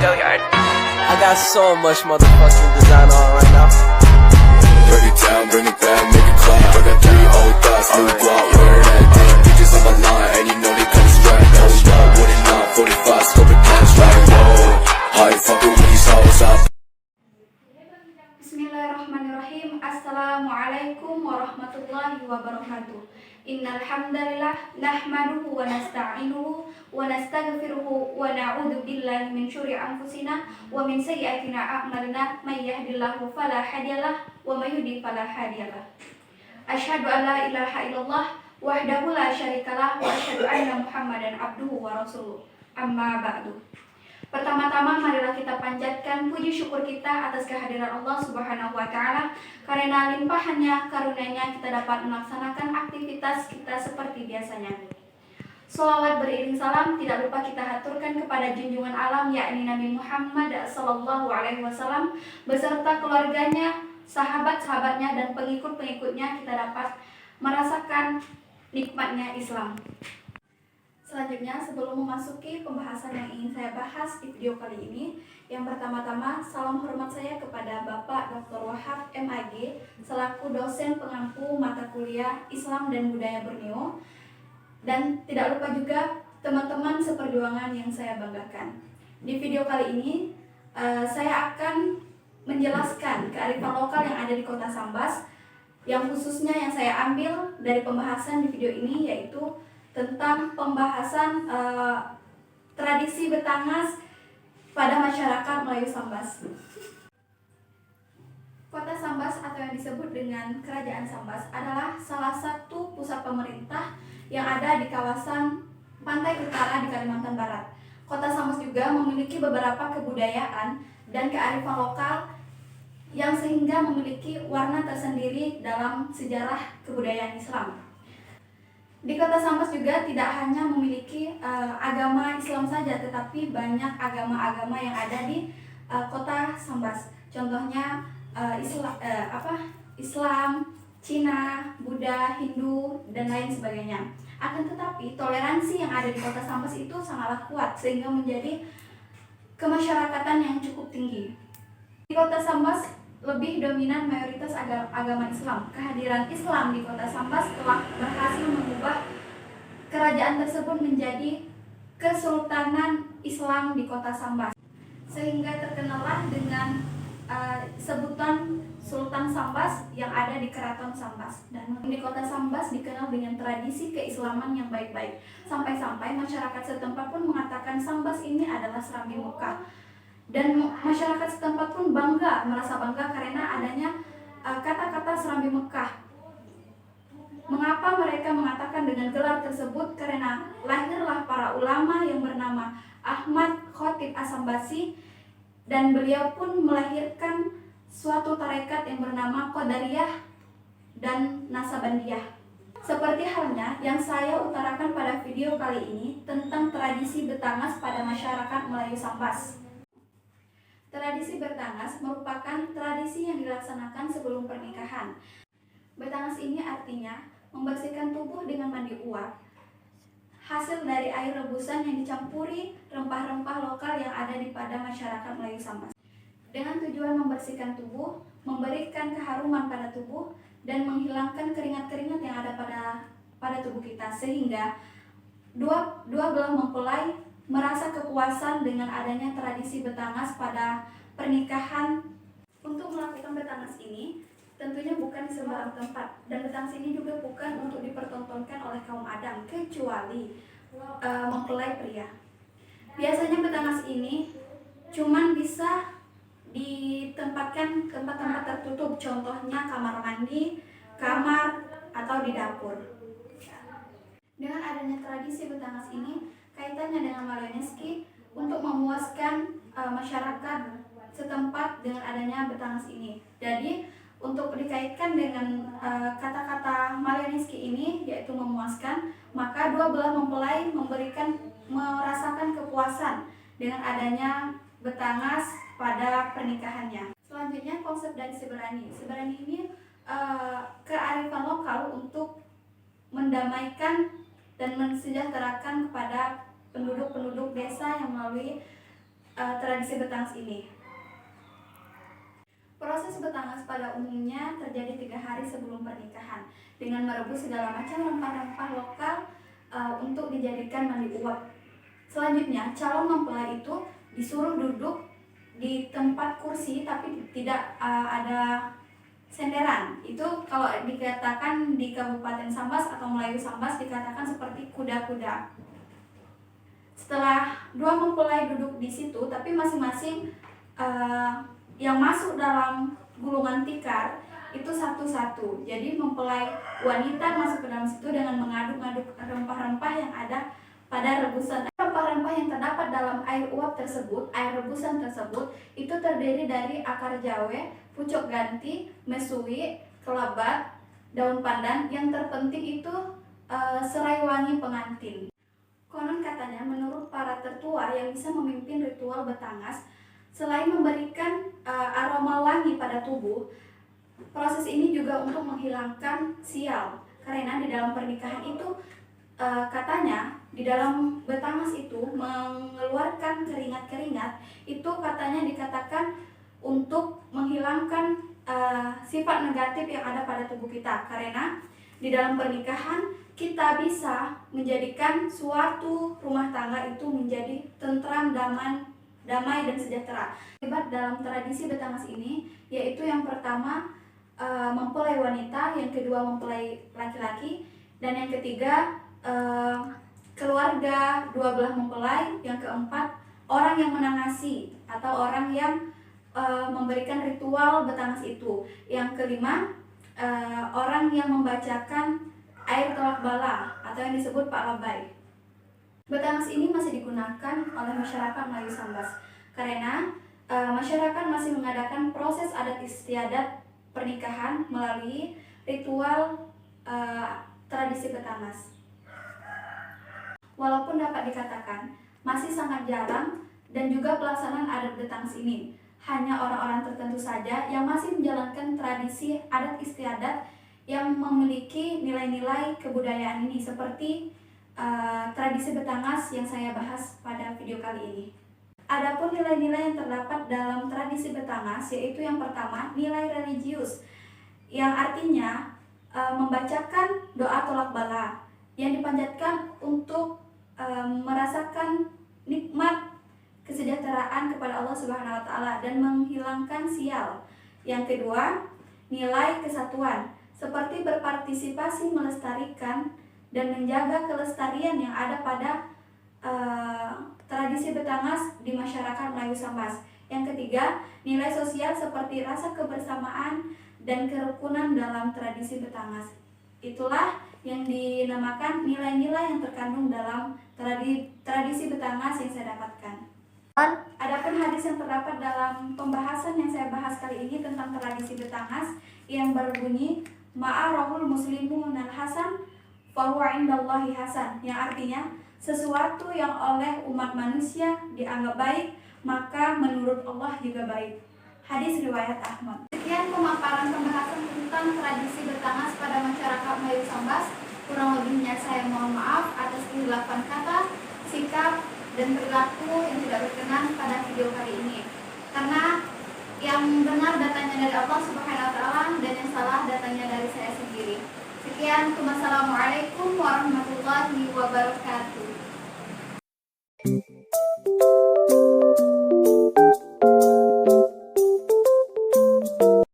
I got so much motherfucking design on right now. Break it down, bring it back, make it clap. I got 3 old thoughts, new guap, where that damn bitches on my line, and you know they come strapped. Hold up, wouldn't not 45, scoping cash right, whoa. How you fucking with these hoes up? Bismillahirrahmanirrahim. Assalamualaikum warahmatullahi wabarakatuh. Innal hamdalillah nahmaduhu wa nasta'inuhu wa nastaghfiruhu wa na'udzu billahi min syururi anfusina wa min sayyiati a'malina may yahdihillahu fala hadiyalah wa may yudlil fala hadiyalah. Asyhadu an la ilaha illallah wahdahu la syarikalah wa asyhadu anna Muhammadan abduhu wa rasuluh. Amma ba'du. Pertama-tama marilah kita panjatkan puji syukur kita atas kehadiran Allah Subhanahu wa taala karena limpahannya karunia-Nya kita dapat melaksanakan aktivitas kita seperti biasanya. Sholawat beriring salam tidak lupa kita haturkan kepada junjungan alam yakni Nabi Muhammad sallallahu alaihi wasallam beserta keluarganya, sahabat-sahabatnya dan pengikut-pengikutnya kita dapat merasakan nikmatnya Islam. Selanjutnya, sebelum memasuki pembahasan yang ingin saya bahas di video kali ini, yang pertama-tama salam hormat saya kepada Bapak Dr. Wahab MAG selaku dosen pengampu mata kuliah Islam dan Budaya Borneo, dan tidak lupa juga teman-teman seperjuangan yang saya banggakan. Di video kali ini, saya akan menjelaskan kearifan lokal yang ada di Kota Sambas, yang khususnya yang saya ambil dari pembahasan di video ini yaitu tentang pembahasan tradisi Betangas pada masyarakat Melayu Sambas. Kota Sambas atau yang disebut dengan Kerajaan Sambas adalah salah satu pusat pemerintah yang ada di kawasan pantai utara di Kalimantan Barat. Kota Sambas juga memiliki beberapa kebudayaan dan kearifan lokal yang sehingga memiliki warna tersendiri dalam sejarah kebudayaan Islam. Di Kota Sambas juga tidak hanya memiliki agama Islam saja, tetapi banyak agama-agama yang ada di Kota Sambas. Contohnya Islam, Cina, Buddha, Hindu, dan lain sebagainya. Akan tetapi toleransi yang ada di Kota Sambas itu sangatlah kuat sehingga menjadi kemasyarakatan yang cukup tinggi. Di Kota Sambas lebih dominan mayoritas agama Islam. Kehadiran Islam di Kota Sambas telah berhasil mengubah kerajaan tersebut menjadi Kesultanan Islam di Kota Sambas, sehingga terkenallah dengan sebutan Sultan Sambas yang ada di Keraton Sambas. Dan di Kota Sambas dikenal dengan tradisi keislaman yang baik-baik, sampai-sampai masyarakat setempat pun mengatakan Sambas ini adalah Serambi Mekah. Dan masyarakat setempat pun merasa bangga karena adanya kata-kata Serambi Mekah. Mengapa mereka mengatakan dengan gelar tersebut? Karena lahirlah para ulama yang bernama Ahmad Khotib As-Sambasi, dan beliau pun melahirkan suatu tarekat yang bernama Qadariyah dan Nasabandiyah. Seperti halnya yang saya utarakan pada video kali ini tentang tradisi Betangas pada masyarakat Melayu Sambas. Tradisi Betangas merupakan tradisi yang dilaksanakan sebelum pernikahan. Betangas ini artinya membersihkan tubuh dengan mandi uap, hasil dari air rebusan yang dicampuri rempah-rempah lokal yang ada pada masyarakat Melayu Sambas. Dengan tujuan membersihkan tubuh, memberikan keharuman pada tubuh, dan menghilangkan keringat-keringat yang ada pada tubuh kita, sehingga dua belah mempelai merasa kepuasan dengan adanya tradisi Betangas pada pernikahan. Untuk melakukan Betangas ini tentunya bukan di sembarang tempat, dan Betangas ini juga bukan untuk dipertontonkan oleh kaum Adam kecuali mempelai pria. Biasanya Betangas ini cuman bisa ditempatkan tempat-tempat tertutup, contohnya kamar mandi, kamar, atau di dapur. Dengan adanya tradisi Betangas ini, kaitannya dengan Malioneski untuk memuaskan masyarakat setempat dengan adanya Betangas ini. Jadi untuk dikaitkan dengan kata-kata Malioneski ini yaitu memuaskan, maka dua belah mempelai merasakan kepuasan dengan adanya Betangas pada pernikahannya. Selanjutnya konsep dari Seberani. Seberani ini kearifan lokal untuk mendamaikan dan mensejahterakan kepada penduduk-penduduk desa yang melalui tradisi Batangas ini. Proses Batangas pada umumnya terjadi 3 hari sebelum pernikahan dengan merebus segala macam rempah-rempah lokal untuk dijadikan mandi uap. Selanjutnya, calon mempelai itu disuruh duduk di tempat kursi tapi tidak ada senderan. Itu kalau dikatakan di Kabupaten Sambas atau Melayu Sambas dikatakan seperti kuda-kuda. Setelah 2 mempelai duduk di situ, tapi masing-masing yang masuk dalam gulungan tikar itu satu-satu. Jadi mempelai wanita masuk ke dalam situ dengan mengaduk-aduk rempah-rempah yang ada pada rebusan. Rempah-rempah yang terdapat dalam air uap tersebut, air rebusan tersebut, itu terdiri dari akar jawe, pucuk ganti, mesui, kelabat, daun pandan. Yang terpenting itu serai wangi pengantin. Konon katanya menurut para tertua yang bisa memimpin ritual Batangas, selain memberikan aroma wangi pada tubuh, proses ini juga untuk menghilangkan sial. Karena di dalam pernikahan itu katanya di dalam Batangas itu mengeluarkan keringat-keringat, itu katanya dikatakan untuk menghilangkan sifat negatif yang ada pada tubuh kita. Karena di dalam pernikahan kita bisa menjadikan suatu rumah tangga itu menjadi tentram, damai dan sejahtera. Akibat dalam tradisi Batangas ini yaitu yang pertama mempelai wanita, yang kedua mempelai laki-laki, dan yang ketiga keluarga 2 belah mempelai, yang keempat orang yang menangasi atau orang yang memberikan ritual Batangas itu, yang kelima orang yang membacakan air tolak bala atau yang disebut Pak Labai. Batangas ini masih digunakan oleh masyarakat Melayu Sambas karena masyarakat masih mengadakan proses adat istiadat pernikahan melalui ritual tradisi Batangas. Walaupun dapat dikatakan masih sangat jarang dan juga pelaksanaan adat Batangas ini, hanya orang-orang tertentu saja yang masih menjalankan tradisi adat istiadat yang memiliki nilai-nilai kebudayaan ini, seperti tradisi Batangas yang saya bahas pada video kali ini. Adapun nilai-nilai yang terdapat dalam tradisi Batangas yaitu yang pertama, nilai religius, yang artinya membacakan doa tolak bala yang dipanjatkan untuk merasakan nikmat kesejahteraan kepada Allah Subhanahu wa taala dan menghilangkan sial. Yang kedua, nilai kesatuan, seperti berpartisipasi melestarikan dan menjaga kelestarian yang ada pada tradisi Batangas di masyarakat Melayu Sambas. Yang ketiga, nilai sosial seperti rasa kebersamaan dan kerukunan dalam tradisi Batangas. Itulah yang dinamakan nilai-nilai yang terkandung dalam tradisi Batangas yang saya dapatkan. Adapun hadis yang terdapat dalam pembahasan yang saya bahas kali ini tentang tradisi Batangas yang berbunyi ma'arahul muslimun al-hasan fahuwa indallahi hasan, yang artinya sesuatu yang oleh umat manusia dianggap baik maka menurut Allah juga baik. Hadis riwayat Ahmad. Sekian pemaparan pembahasan tentang tradisi Batangas pada masyarakat Melayu Sambas. Kurang lebihnya saya mohon maaf atas kehilafan kata, sikap, dan perilaku yang tidak berkenan pada video kali ini. Karena yang benar datanya dari Allah Subhanahu wa taala dan yang salah datanya dari saya sendiri. Sekian, wassalamualaikum warahmatullahi wabarakatuh.